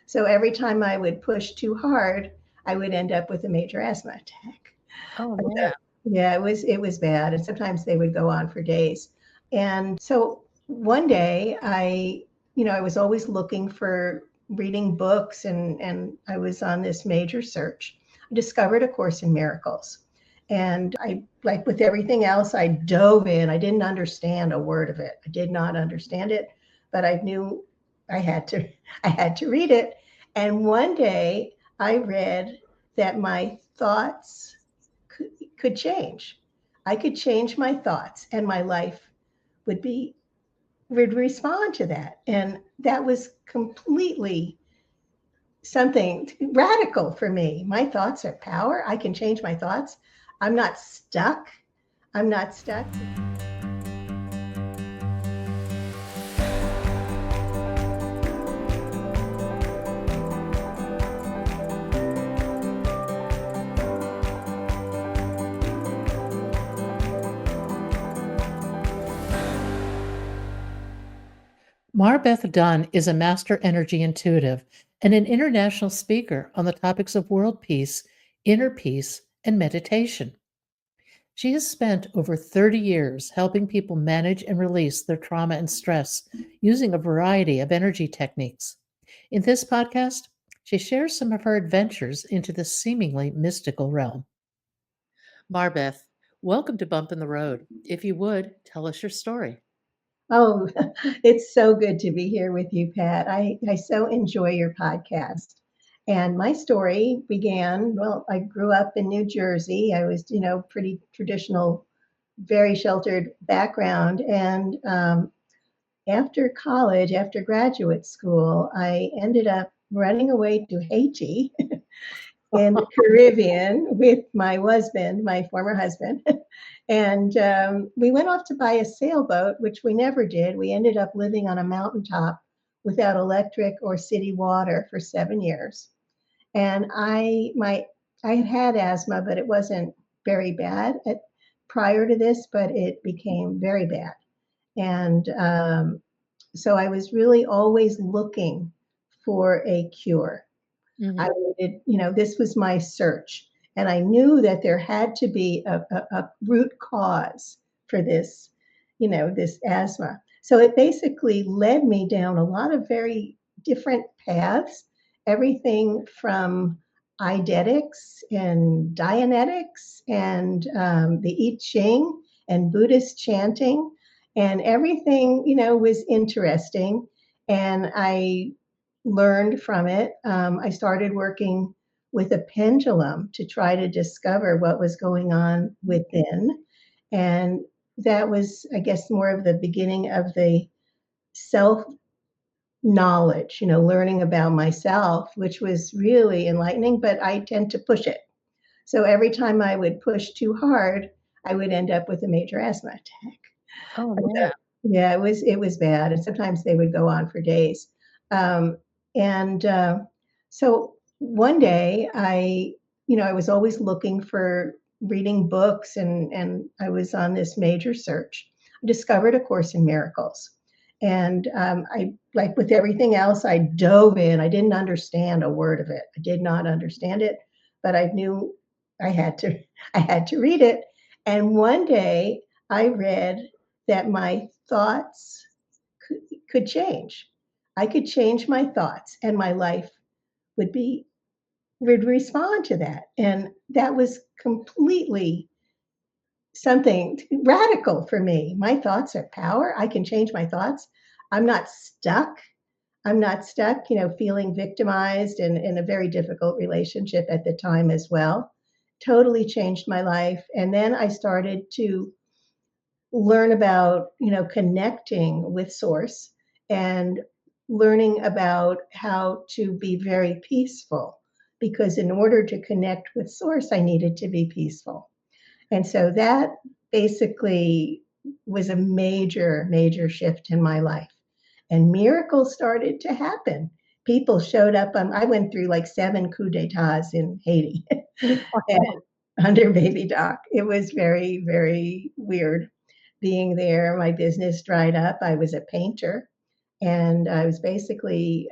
So every time I would push too hard, I would end up with a major asthma attack. Oh, So, man. yeah, it was bad, and sometimes they would go on for days. And so one day, I was always looking for reading books, and I was on this major search. I discovered A Course in Miracles, and I, like with everything else, I dove in. I didn't understand a word of it. I did not understand it, but I knew I had to. I had to read it. And one day, I read that my thoughts could change. I could change my thoughts, and my life would be would respond to that. And that was completely something radical for me. My thoughts are power. I can change my thoughts. I'm not stuck. I'm not stuck. Marbeth Dunn is a master energy intuitive and an international speaker on the topics of world peace, inner peace, and meditation. She has spent over 30 years helping people manage and release their trauma and stress using a variety of energy techniques. In this podcast, she shares some of her adventures into the seemingly mystical realm. Marbeth, welcome to Bump in the Road. If you would, tell us your story. Oh, it's so good to be here with you, Pat. I so enjoy your podcast. And my story began, well, I grew up in New Jersey. I was, pretty traditional, very sheltered background. And after college, after graduate school, I ended up running away to Haiti in the Caribbean with my husband, my former husband. And we went off to buy a sailboat, which we never did. We ended up living on a mountaintop without electric or city water for 7 years. And I had had asthma, but it wasn't very bad prior to this, but it became very bad. And so I was really always looking for a cure. Mhm. I needed, this was my search. And I knew that there had to be a root cause for this, this asthma. So it basically led me down a lot of very different paths, everything from eidetics and Dianetics and the I Ching and Buddhist chanting. And everything, was interesting. And I learned from it. I started working with a pendulum to try to discover what was going on within. And that was, I guess, more of the beginning of the self knowledge, learning about myself, which was really enlightening, but I tend to push it. So every time I would push too hard, I would end up with a major asthma attack. Oh, So, man. yeah, it was bad, and sometimes they would go on for days. Um, and so one day, I was always looking for reading books, and I was on this major search. I discovered A Course in Miracles, and I, like with everything else, I dove in. I didn't understand a word of it. I did not understand it, but I knew I had to. I had to read it. And one day, I read that my thoughts could, could change. I could change my thoughts, and my life would be would respond to that. And that was completely something radical for me. My thoughts are power. I can change my thoughts. I'm not stuck. I'm not stuck, feeling victimized in a very difficult relationship at the time as well. Totally changed my life. And then I started to learn about, connecting with source and learning about how to be very peaceful, because in order to connect with source I needed to be peaceful. And so that basically was a major shift in my life, and miracles started to happen. People showed up. I went through like 7 coups d'etats in Haiti and under baby doc. It was very, very weird being there. My business dried up. I was a painter, and I was basically,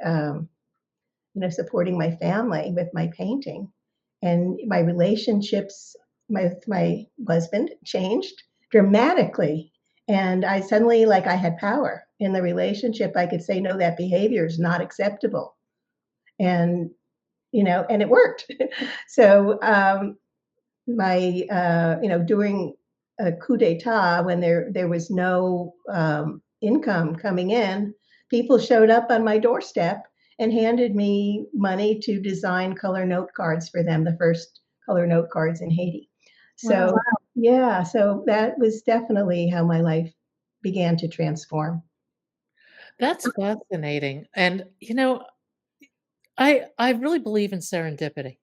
supporting my family with my painting. And my relationships with my husband changed dramatically. And I suddenly, like, I had power in the relationship. I could say, no, that behavior is not acceptable. And, and it worked. So, during a coup d'etat, when there was no income coming in, people showed up on my doorstep and handed me money to design color note cards for them, the first color note cards in Haiti. So, Wow. yeah, so that was definitely how my life began to transform. That's fascinating. And I really believe in serendipity.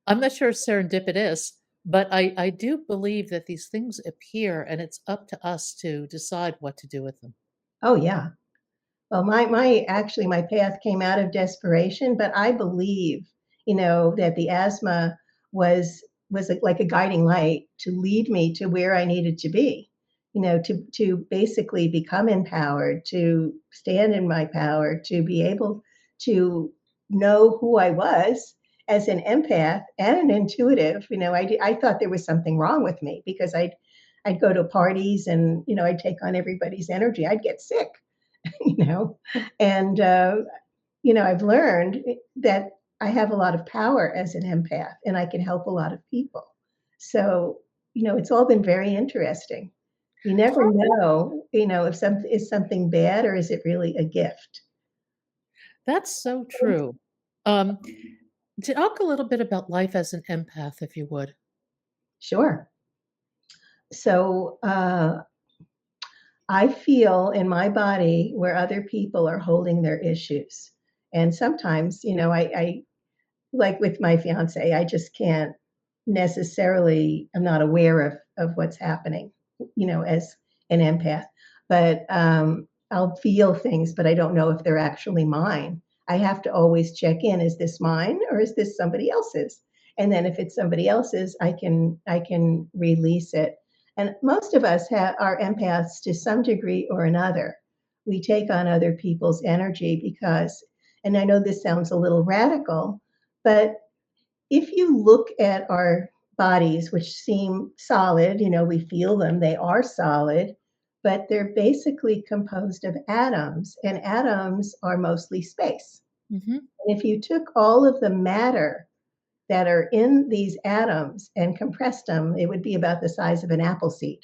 I'm not sure it's serendipitous, but I do believe that these things appear and it's up to us to decide what to do with them. Oh, yeah. Well, my path came out of desperation, but I believe, that the asthma was like a guiding light to lead me to where I needed to be, to basically become empowered, to stand in my power, to be able to know who I was as an empath and an intuitive. I thought there was something wrong with me because I'd go to parties and I'd take on everybody's energy. I'd get sick. you know, and I've learned that I have a lot of power as an empath, and I can help a lot of people. So, it's all been very interesting. You never know, if something is something bad or is it really a gift. That's so true. Um, Talk a little bit about life as an empath, if you would. Sure. So, I feel in my body where other people are holding their issues. And sometimes, I like with my fiance, I just can't necessarily, I'm not aware of what's happening, as an empath. But I'll feel things, but I don't know if they're actually mine. I have to always check in: is this mine or is this somebody else's? And then if it's somebody else's, I can release it. And most of us are empaths to some degree or another. We take on other people's energy because, and I know this sounds a little radical, but if you look at our bodies, which seem solid, we feel them, they are solid, but they're basically composed of atoms, and atoms are mostly space. Hmm. And if you took all of the matter that are in these atoms and compressed them, it would be about the size of an apple seed.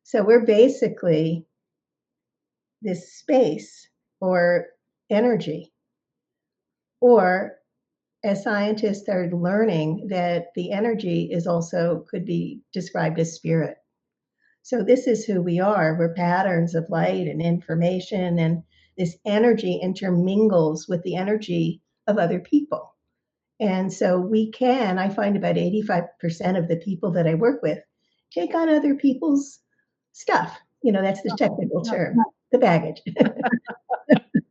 So we're basically this space or energy, or as scientists are learning that the energy is also could be described as spirit. So this is who we are. We're patterns of light and information, and this energy intermingles with the energy of other people. And so I find about 85% of the people that I work with take on other people's stuff. That's the technical term, the baggage.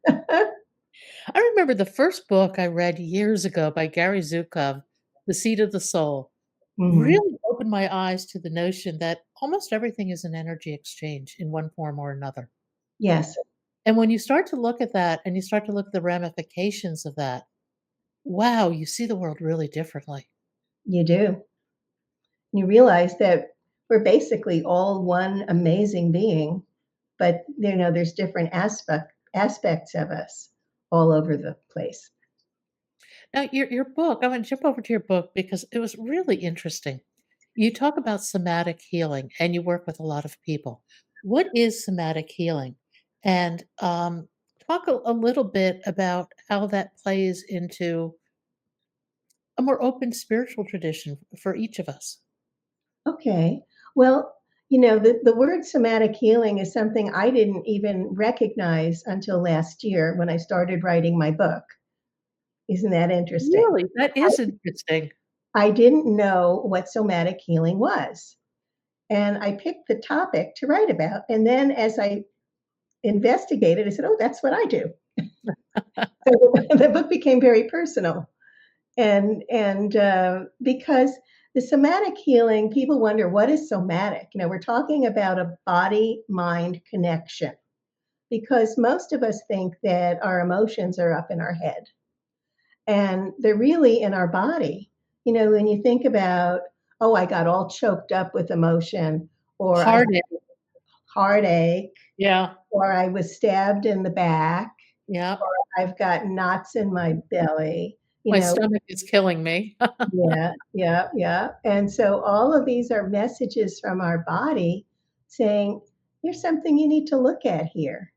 I remember the first book I read years ago by Gary Zukov, The Seed of the Soul, Mhm. really opened my eyes to the notion that almost everything is an energy exchange in one form or another. Yes, And when you start to look at that and you start to look at the ramifications of that, wow, you see the world really differently. you do. You realize that we're basically all one amazing being, but there's different aspects of us all over the place. Now, your book, I want to jump over to your book because it was really interesting. You talk about somatic healing and you work with a lot of people. What is somatic healing? And talk a little bit about how that plays into a more open spiritual tradition for each of us. Okay. Well, the word somatic healing is something I didn't even recognize until last year when I started writing my book. Isn't that interesting? Really? That is interesting. I didn't know what somatic healing was. And I picked the topic to write about. And then as I investigated, I said, oh, that's what I do. So the book became very personal. And because the somatic healing, people wonder, what is somatic? We're talking about a body mind connection, because most of us think that our emotions are up in our head. and they're really in our body. You know, when you think about, oh, I got all choked up with emotion, or I had Heartache. heartache, Yeah. or I was stabbed in the back, Yeah. I've got knots in my belly, you My know. stomach is killing me. Yeah, yeah, yeah. And so all of these are messages from our body saying, there's something you need to look at here.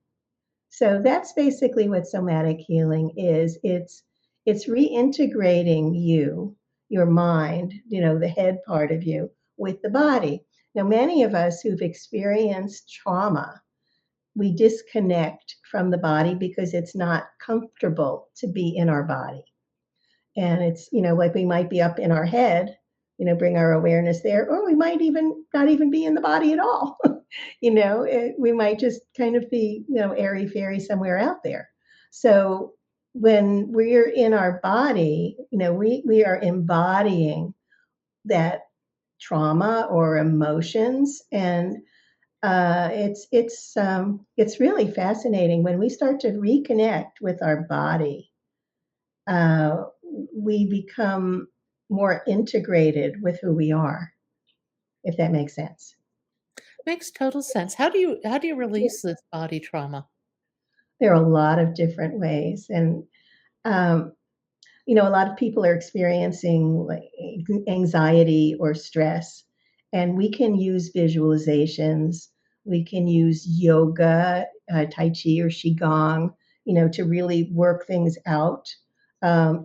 So that's basically what somatic healing is. It's reintegrating you, your mind, you know, the head part of you with the body. Now, many of us who've experienced trauma, we disconnect from the body because it's not comfortable to be in our body. And it's, you know, like we might be up in our head, you know, bring our awareness there, or we might even not even be in the body at all. You know, we might just kind of be, you know, airy fairy somewhere out there. So when we're in our body, you know, we are embodying that trauma or emotions, and it's really fascinating when we start to reconnect with our body. uh, we become more integrated with who we are, if that makes sense. Makes total sense. How do you release this body trauma? There are a lot of different ways, and um, you know, a lot of people are experiencing like anxiety or stress, and we can use visualizations. We can use yoga, Tai Chi or Qigong, you know, to really work things out.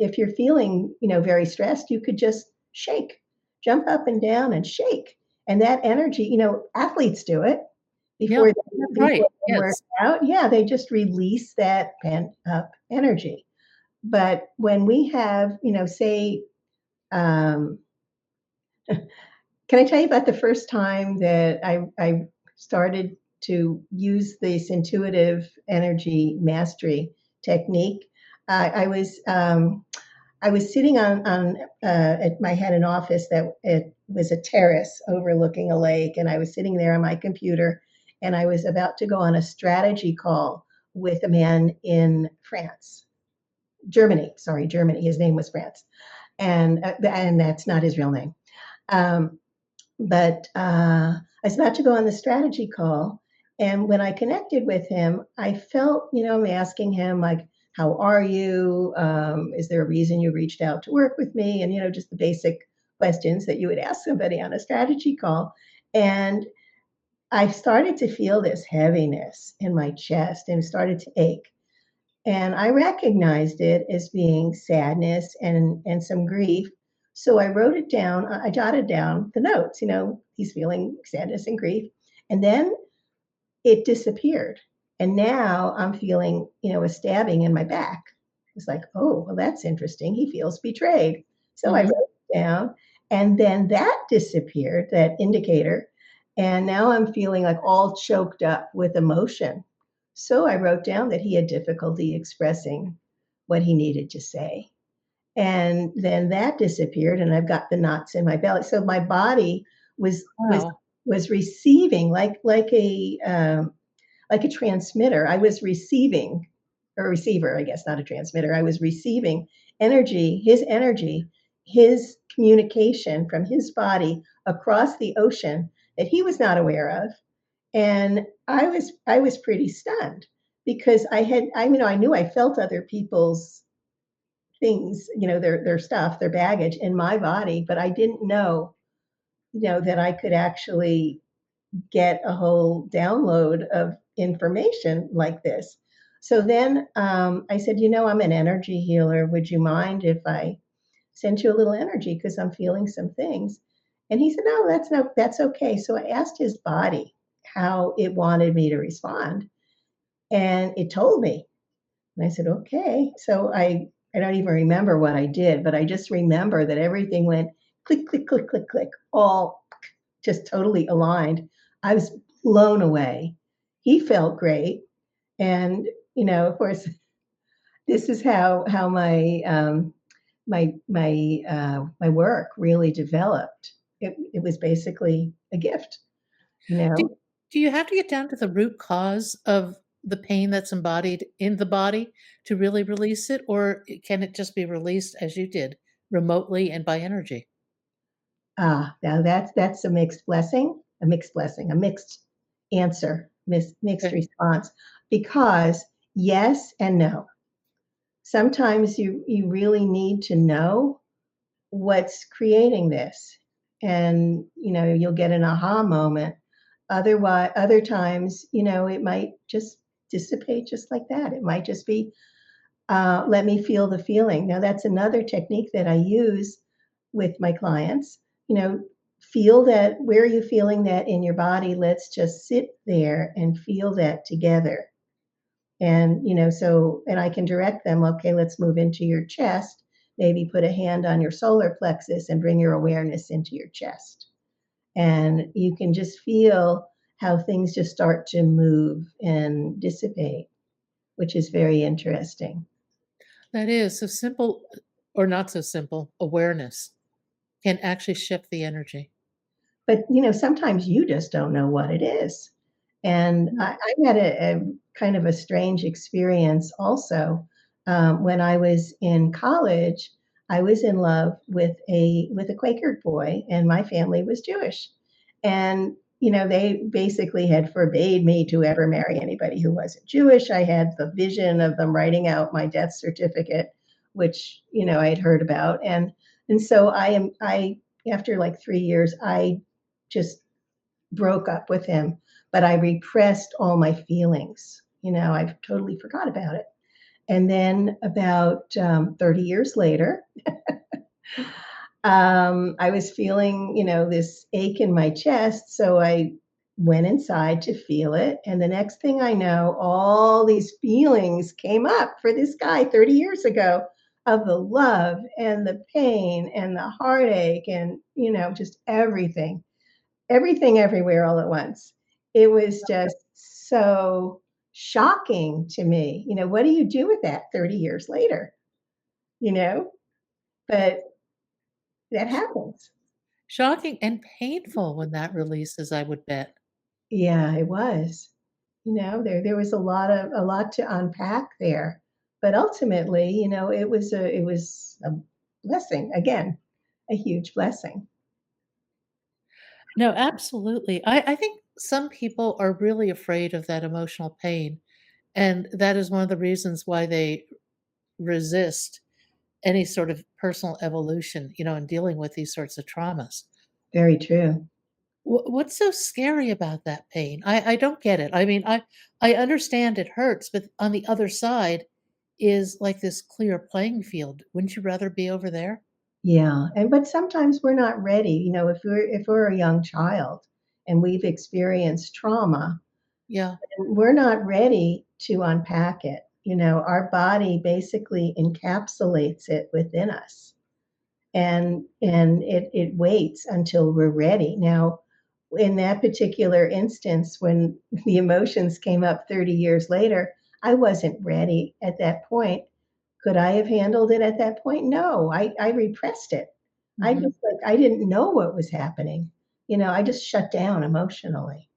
If you're feeling, you know, very stressed, you could just shake, jump up and down and shake. And that energy, you know, athletes do it before Yep, that's right. they work Yes. out. Yeah, they just release that pent up energy. But when we have, you know, say, um, can I tell you about the first time that I started to use this intuitive energy mastery technique? I was sitting I had an office that it was a terrace overlooking a lake, and I was sitting there on my computer, and I was about to go on a strategy call with a man in France, Germany. Sorry, Germany. His name was France, and that's not his real name. Um, but I was about to go on the strategy call. And when I connected with him, I felt, you know, I'm asking him, like, how are you? Is there a reason you reached out to work with me? And, you know, just the basic questions that you would ask somebody on a strategy call. And I started to feel this heaviness in my chest and it started to ache. And I recognized it as being sadness and some grief. So I wrote it down. I jotted down the notes. You know, he's feeling sadness and grief. And then it disappeared. And now I'm feeling, you know, a stabbing in my back. It's like, oh, well, that's interesting. He feels betrayed. So I wrote Mhm. it down. And then that disappeared, that indicator. And now I'm feeling like all choked up with emotion. So I wrote down that he had difficulty expressing what he needed to say. And then that disappeared, and I've got the knots in my belly. So my body was was Wow. was receiving like a transmitter. I was receiving, or a receiver, I guess, not a transmitter. I was receiving energy, his communication from his body across the ocean that he was not aware of. And I was pretty stunned because I knew I felt other people's things, you know, their stuff, their baggage in my body, but I didn't know, you know, that I could actually get a whole download of information like this. So then I said, you know, I'm an energy healer. Would you mind if I sent you a little energy because I'm feeling some things? And he said, no, that's okay. So I asked his body how it wanted me to respond, and it told me. And I said, okay. So I don't even remember what I did, but I just remember that everything went click, click, click, click, click, all just totally aligned. I was blown away. He felt great. And, you know, of course, this is how my work really developed. It was basically a gift, you Do know. do you have to get down to the root cause of the pain that's embodied in the body to really release it, or can it just be released as you did, remotely and by energy? Now that's a mixed answer, mixed Okay. response, because yes and no. Sometimes you really need to know what's creating this, and you'll get an aha moment. Otherwise, other times, it might just dissipate just like that. It might just be, let me feel the feeling. Now, that's another technique that I use with my clients. You know, feel that. Where are you feeling that in your body? Let's just sit there and feel that together. And, and I can direct them, okay, let's move into your chest. Maybe put a hand on your solar plexus and bring your awareness into your chest. And you can just feel how things just start to move and dissipate, which is very interesting. That is so simple, or not so simple, awareness can actually shift the energy. But, sometimes you just don't know what it is. And Mm. I had a kind of a strange experience also. When I was in college, I was in love with a Quaker boy, and my family was Jewish. And, they basically had forbade me to ever marry anybody who wasn't Jewish. I had the vision of them writing out my death certificate, which, I had heard about. And so I after like 3 years, I just broke up with him, but I repressed all my feelings. I totally forgot about it. And then about 30 years later, I was feeling, this ache in my chest. So I went inside to feel it. And the next thing I know, all these feelings came up for this guy 30 years ago of the love and the pain and the heartache and, just everything everywhere all at once. It was just so shocking to me. What do you do with that 30 years later? You know, but that happens. Shocking and painful when that releases, I would bet. Yeah, it was. There was a lot to unpack there. But ultimately, it was a blessing. Again, a huge blessing. No, absolutely. I think some people are really afraid of that emotional pain, and that is one of the reasons why they resist any sort of personal evolution, in dealing with these sorts of traumas. Very true. What's so scary about that pain? I don't get it. I mean, I understand it hurts, but on the other side is like this clear playing field. Wouldn't you rather be over there? Yeah, but sometimes we're not ready. If we're a young child and we've experienced trauma, Yeah. and we're not ready to unpack it. Our body basically encapsulates it within us, and it waits until we're ready. Now, in that particular instance, when the emotions came up 30 years later, I wasn't ready at that point. Could I have handled it at that point? No, I repressed it. I Mhm. just like I didn't know what was happening. I just shut down emotionally.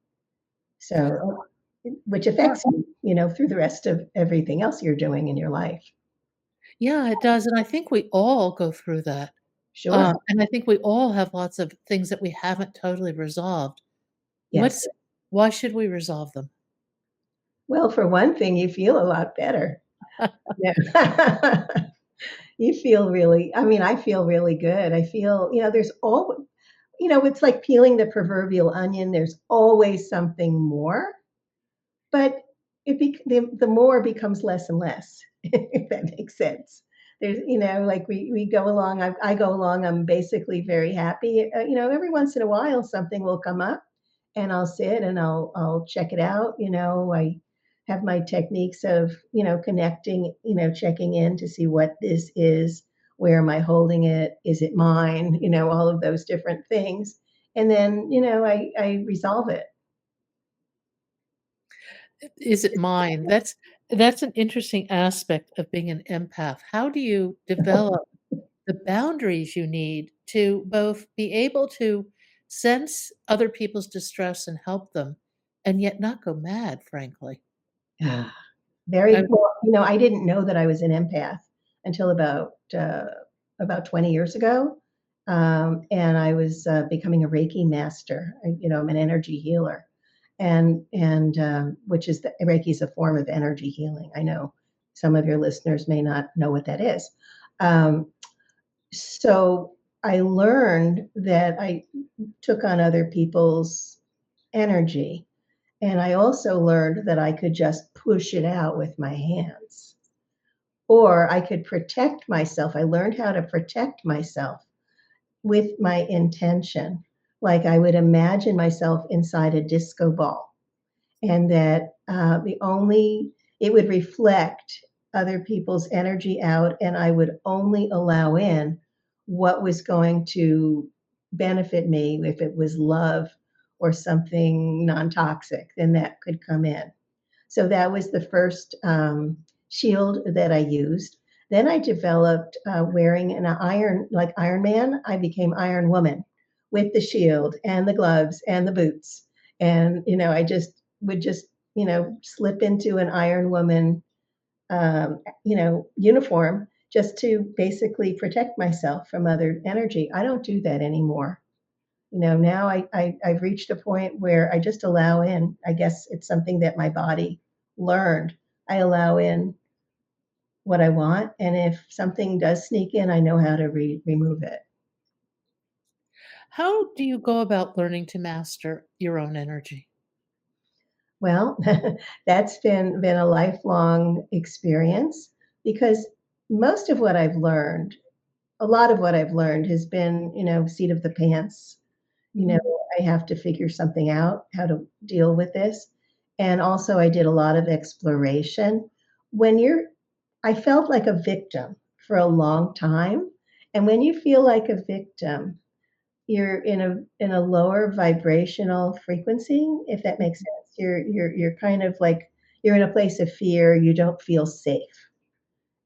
So, which Yeah. affects you, through the rest of everything else you're doing in your life. Yeah, it does, and I think we all go through that. Sure. And I think we all have lots of things that we haven't totally resolved. Yes. What's Why should we resolve them? Well, for one thing, you feel a lot better. Yeah. You feel really, I mean, I feel really good. I feel, there's all, it's like peeling the proverbial onion. There's always something more, but the more becomes less and less, if that makes sense. There's, like we go along, I go along, I'm basically very happy. Every once in a while something will come up and I'll sit and I'll check it out. I have my techniques of, connecting, checking in to see what this is, where am I holding it, is it mine, all of those different things. And then, I resolve it. Is it mine? That's an interesting aspect of being an empath. How do you develop the boundaries you need to both be able to sense other people's distress and help them, and yet not go mad, frankly? Ah, very I well, I didn't know that I was an empath until about 20 years ago. And I was becoming a Reiki master. I'm an energy healer, and which is the Reiki is a form of energy healing. I know some of your listeners may not know what that is. Um, so I learned that I took on other people's energy, and I also learned that I could just push it out with my hands, or I could protect myself. I learned how to protect myself with my intention. Like I would imagine myself inside a disco ball, and that it would reflect other people's energy out, and I would only allow in what was going to benefit me. If it was love or something non-toxic, then that could come in. So that was the first shield that I used. Then I developed wearing an iron, like Iron Man. I became Iron Woman with the shield and the gloves and the boots. And, I just would just, slip into an Iron Woman, uniform just to basically protect myself from other energy. I don't do that anymore. Now I've reached a point where I just allow in. I guess it's something that my body learned. I allow in what I want, and if something does sneak in, I know how to remove it. How do you go about learning to master your own energy? Well, that's been a lifelong experience, because most of what I've learned, a lot of what I've learned has been, seat of the pants. you know, Mhm. I have to figure something out, how to deal with this. And also, I did a lot of exploration. When you're, I felt like a victim for a long time. And when you feel like a victim, you're in a lower vibrational frequency, if that makes sense. You're kind of like you're in a place of fear. You don't feel safe,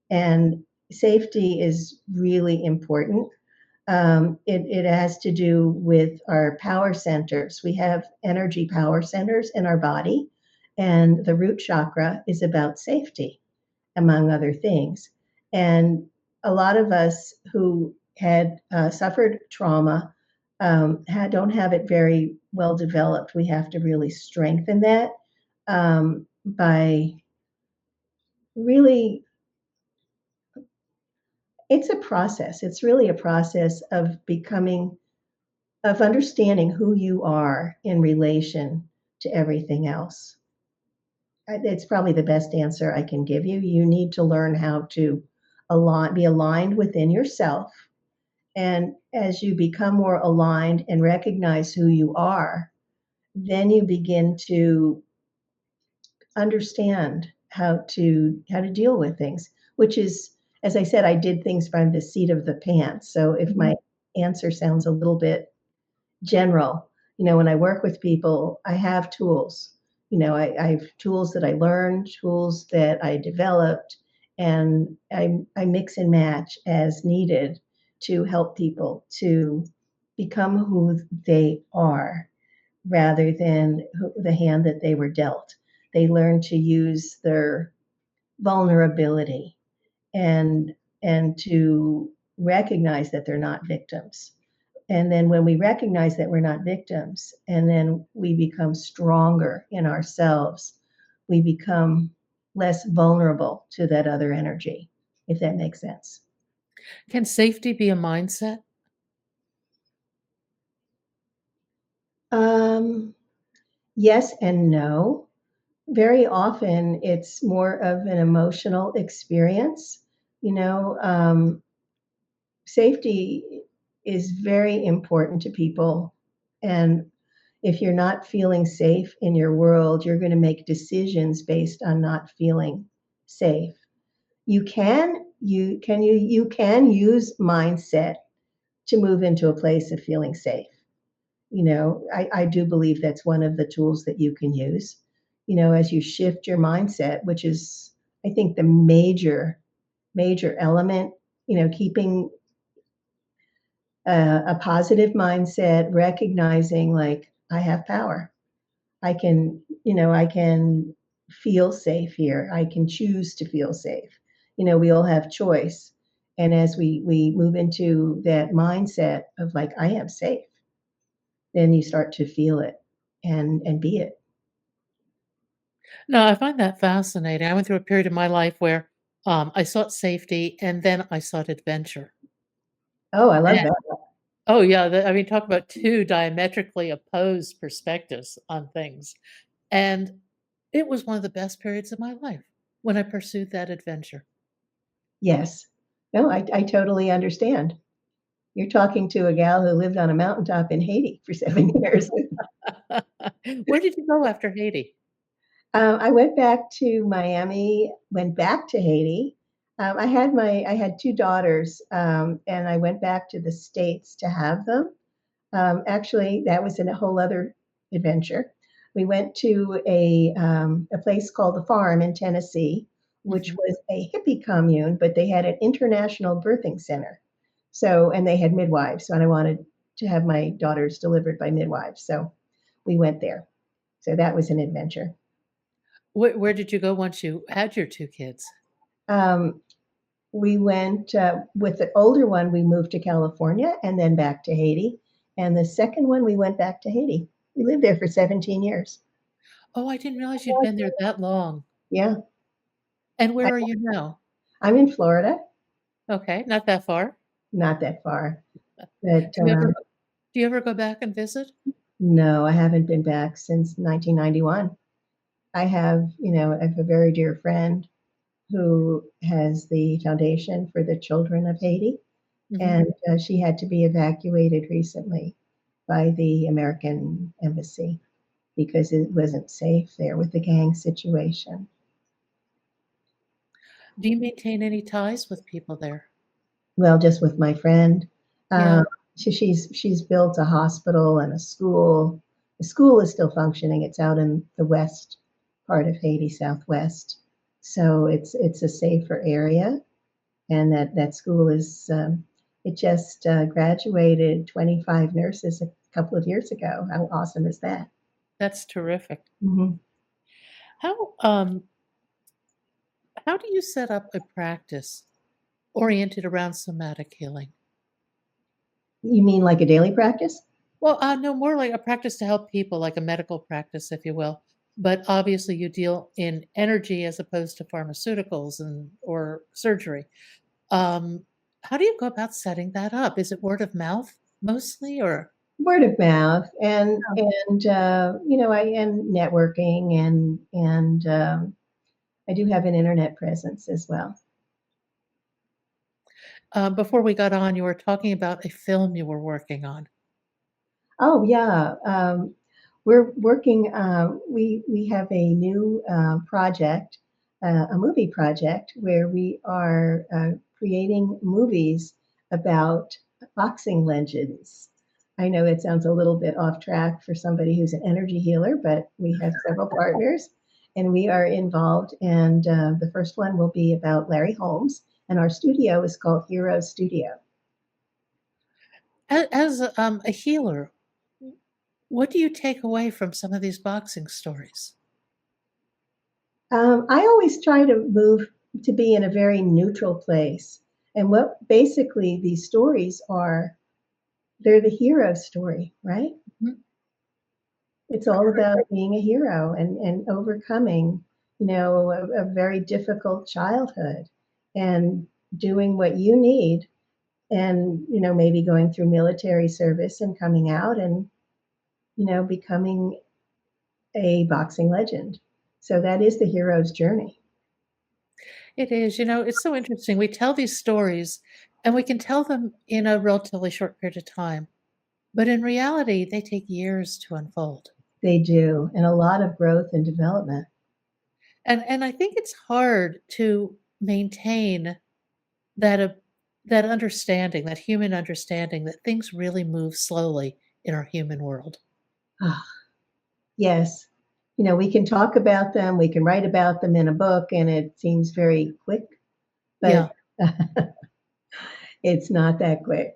and safety is really important. It has to do with our power centers. We have energy power centers in our body, and the root chakra is about safety, among other things. And a lot of us who had suffered trauma don't have it very well developed. We have to really strengthen that by really, it's a process. It's really a process of understanding who you are in relation to everything else. It's probably the best answer I can give you. You need to learn how to be aligned within yourself. And as you become more aligned and recognize who you are, then you begin to understand how to deal with things, which is, as I said, I did things from the seat of the pants. So if Mhm. my answer sounds a little bit general. When I work with people, I have tools. I have tools that I learned, tools that I developed, and I mix and match as needed to help people to become who they are rather than the hand that they were dealt. They learn to use their vulnerability and to recognize that they're not victims. And then when we recognize that we're not victims, and then we become stronger in ourselves, we become less vulnerable to that other energy, if that makes sense. Can safety be a mindset? Um, yes and no. Very often it's more of an emotional experience. You know, um, Safety is very important to people. And if you're not feeling safe in your world, you're going to make decisions based on not feeling safe. You can use mindset to move into a place of feeling safe. I do believe that's one of the tools that you can use. As you shift your mindset, which is, I think, the major element. Keeping a positive mindset, recognizing like I have power. I can feel safe here. I can choose to feel safe. We all have choice. And as we move into that mindset of like, I am safe, then you start to feel it and be it. No, I find that fascinating. I went through a period of my life where, I sought safety and then I sought adventure. Oh, I love And that. oh, yeah, I mean, talk about 2 diametrically opposed perspectives on things, and it was one of the best periods of my life when I pursued that adventure. Yes. No, I totally understand. You're talking to a gal who lived on a mountaintop in Haiti for 7 years. Where did you go after Haiti? I went back to Miami, went back to Haiti. I had two daughters, and I went back to the States to have them. Actually, that was in a whole other adventure. We went to a place called the Farm in Tennessee, which Mhm. was a hippie commune, but they had an international birthing center. So, and they had midwives. So, and I wanted to have my daughters delivered by midwives. So we went there. So that was an adventure. Where did you go once you had your 2 kids? Um, we went with the older one, we moved to California and then back to Haiti. And the second one, we went back to Haiti. We lived there for 17 years. Oh, I didn't realize you'd been there that long. Yeah. And I, where are you now? I'm in Florida, Okay, not that far. not that far. But Do you ever do you ever go back and visit? no, I haven't been back since 1991. I have a very dear friend who has the foundation for the children of Haiti, Mhm. and she had to be evacuated recently by the American embassy because it wasn't safe there with the gang situation. Do you maintain any ties with people there? Well, just with my friend, Yeah, um, she's built a hospital and a school. The school is still functioning. It's out in the west part of Haiti, southwest, so it's a safer area. And that school is it just graduated 25 nurses a couple of years ago. How awesome is that? that's terrific. Hmm. How, how do you set up a practice oriented around somatic healing? You mean like a daily practice? Well, no, more like a practice to help people, like a medical practice, if you will. But obviously, you deal in energy as opposed to pharmaceuticals and or surgery. Um, how do you go about setting that up? Is it word of mouth mostly, or Word of mouth, and I am networking, and I do have an internet presence as well. before we got on, you were talking about a film you were working on? Oh yeah, we're working. We have a new project, a movie project where we are creating movies about boxing legends. I know it sounds a little bit off track for somebody who's an energy healer, but we have several partners, and we are involved. And the first one will be about Larry Holmes, and our studio is called Hero Studio. As a healer, what do you take away from some of these boxing stories? I always try to move to be in a very neutral place. And what basically these stories are, they're the hero story, right? Mhm. It's all about being a hero and overcoming, a very difficult childhood and doing what you need and, maybe going through military service and coming out and, becoming a boxing legend. So that is the hero's journey. It is, it's so interesting. We tell these stories and we can tell them in a relatively short period of time, but in reality, they take years to unfold. They do, and a lot of growth and development. And I think it's hard to maintain that that understanding, that human understanding that things really move slowly in our human world. Ah, yes. We can talk about them, we can write about them in a book, and it seems very quick, but Yeah. it's not that quick.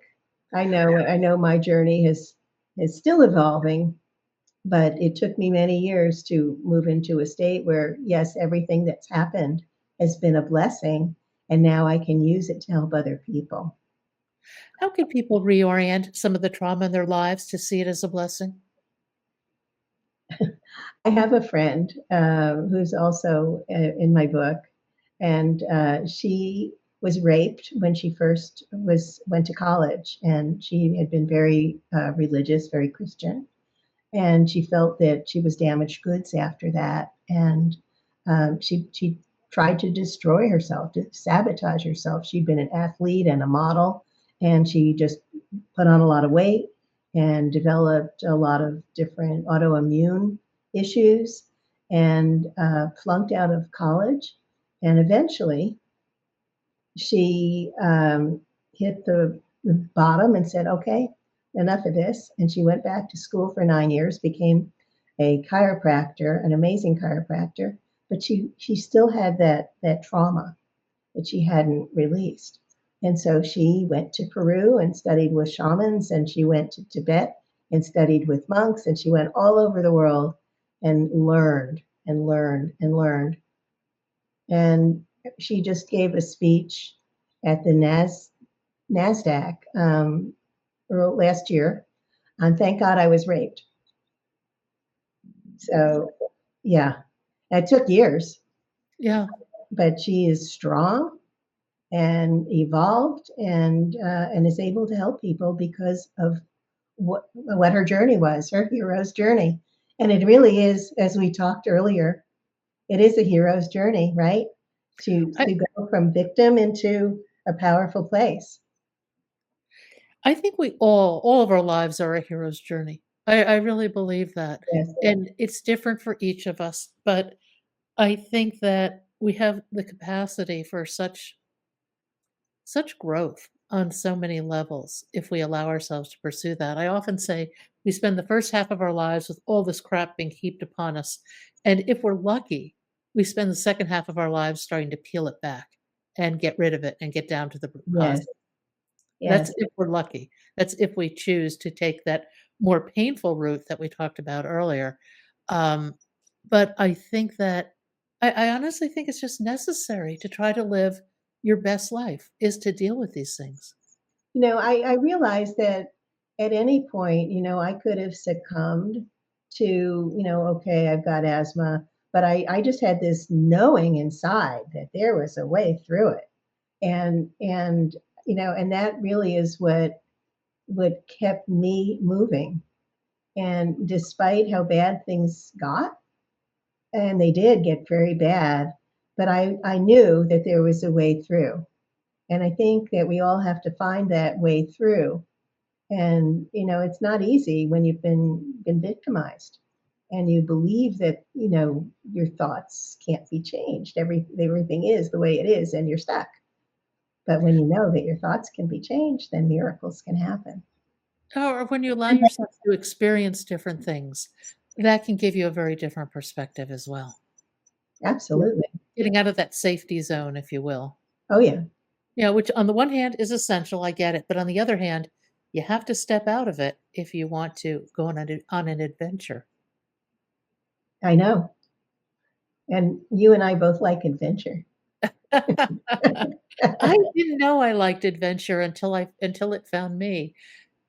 I know my journey is still evolving, But it took me many years to move into a state where, yes, everything that's happened has been a blessing, and now I can use it to help other people. How can people reorient some of the trauma in their lives to see it as a blessing? I have a friend who's also in my book, and she was raped when she first was went to college, and she had been very religious, very Christian, and she felt that she was damaged goods after that, and she tried to destroy herself, to sabotage herself. She'd been an athlete and a model, and she just put on a lot of weight and developed a lot of different autoimmune issues, and flunked out of college, and eventually she hit the bottom and said, okay, enough of this. And she went back to school for 9 years, became a chiropractor, an amazing chiropractor, but she still had that trauma that she hadn't released. And so she went to Peru and studied with shamans, and she went to Tibet and studied with monks, and she went all over the world and learned and learned and learned. And she just gave a speech at the NASDAQ last year on Thank God I Was Raped. So, yeah, it took years, Yeah. but she is strong and evolved and is able to help people because of what her journey was, her hero's journey. And it really is, as we talked earlier, it is a hero's journey, right? I To go from victim into a powerful place. I think we all of our lives are a hero's journey. I really believe that, Yes, and it's different for each of us, but I think that we have the capacity for such growth on so many levels if we allow ourselves to pursue that. I often say we spend the first half of our lives with all this crap being heaped upon us. And if we're lucky, we spend the second half of our lives starting to peel it back and get rid of it and get down to the root cause. yes, That's yes. if we're lucky. That's if we choose to take that more painful route that we talked about earlier. Um, but I think that I honestly think it's just necessary to try to live your best life is to deal with these things. I realized that at any point, I could have succumbed to, okay, I've got asthma, but I just had this knowing inside that there was a way through it. And that really is what kept me moving. And despite how bad things got, and they did get very bad, but I knew that there was a way through. And I think that we all have to find that way through. And it's not easy when you've been victimized and you believe that your thoughts can't be changed. Everything is the way it is, and you're stuck. But when you know that your thoughts can be changed, then miracles can happen. Or when you allow yourself to experience different things, that can give you a very different perspective as well. Yeah. Absolutely. Getting out of that safety zone, if you will. Oh yeah, Yeah, which on the one hand is essential, I get it, but on the other hand, you have to step out of it if you want to go on an adventure. I know. And you and I both like adventure. I didn't know I liked adventure until it found me,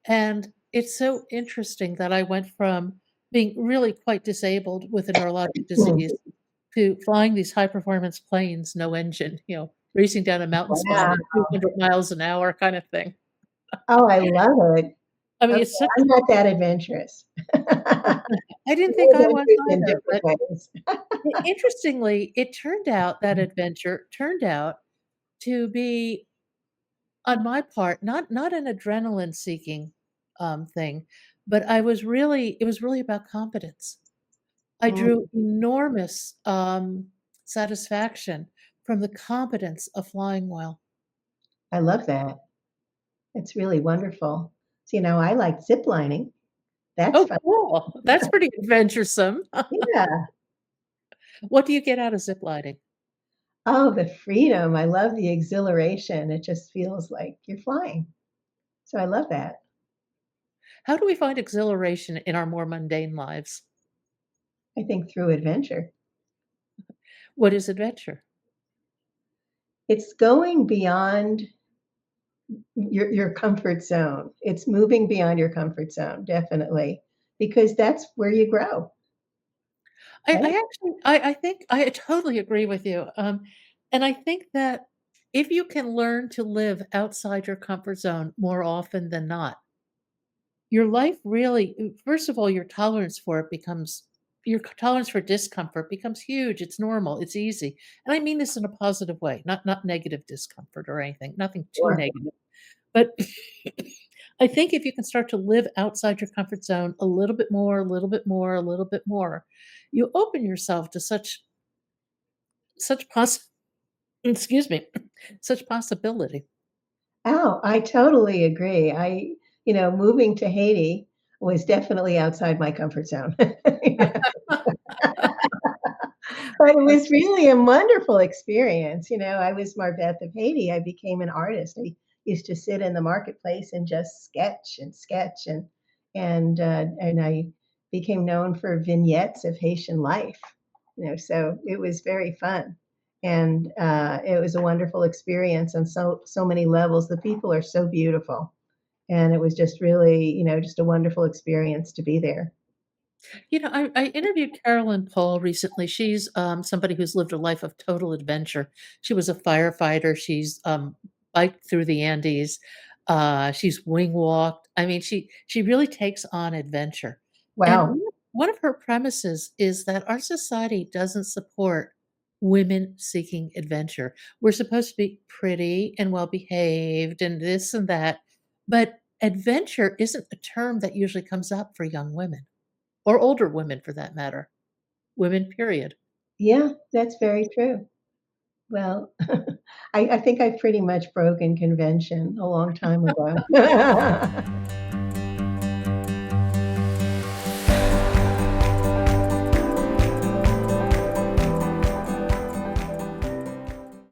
and it's so interesting that I went from being really quite disabled with a neurologic disease to flying these high performance planes, no engine, racing down a mountain spine Wow. at 200 miles an hour kind of thing. Oh, I love it. I mean, Okay, it's such I'm not that adventurous. I didn't think We're I was adventurous in either, different but ways. interestingly, it turned out that adventure turned out to be, on my part, not an adrenaline seeking, thing, but it was really about competence. I Mm, drew enormous, satisfaction from the competence of flying well. I love that. It's really wonderful. So, I like ziplining. That's Oh, fun. cool. That's pretty adventuresome. Yeah. What do you get out of ziplining? Oh, the freedom. I love the exhilaration. It just feels like you're flying. So I love that. How do we find exhilaration in our more mundane lives? I think through adventure. What is adventure? It's going beyond your comfort zone. It's moving beyond your comfort zone, definitely, because that's where you grow, I right? actually I think I totally agree with you, and I think that if you can learn to live outside your comfort zone more often than not, your life really first of all, your tolerance for discomfort becomes huge, it's normal, it's easy, and I mean this in a positive way, not negative discomfort or anything, nothing too Sure. negative, but I think if you can start to live outside your comfort zone a little bit more, a little bit more, a little bit more, you open yourself to such poss excuse me, such possibility. Oh, I totally agree. Moving to Haiti was definitely outside my comfort zone. Yeah. But it was really a wonderful experience. I was Marbeth of Haiti. I became an artist. I used to sit in the marketplace and just sketch and sketch, and I became known for vignettes of Haitian life. So it was very fun, and it was a wonderful experience on so many levels. The people are so beautiful, and it was just really, just a wonderful experience to be there. I interviewed Carolyn Paul recently. She's somebody who's lived a life of total adventure. She was a firefighter. She's biked through the Andes. She's wing walked. I mean, she really takes on adventure. And Wow. one of her premises is that our society doesn't support women seeking adventure. We're supposed to be pretty and well behaved and this and that, but adventure isn't a term that usually comes up for young women or older women for that matter. Women, period. Yeah, that's very true. Well, I think I've pretty much broken convention a long time ago.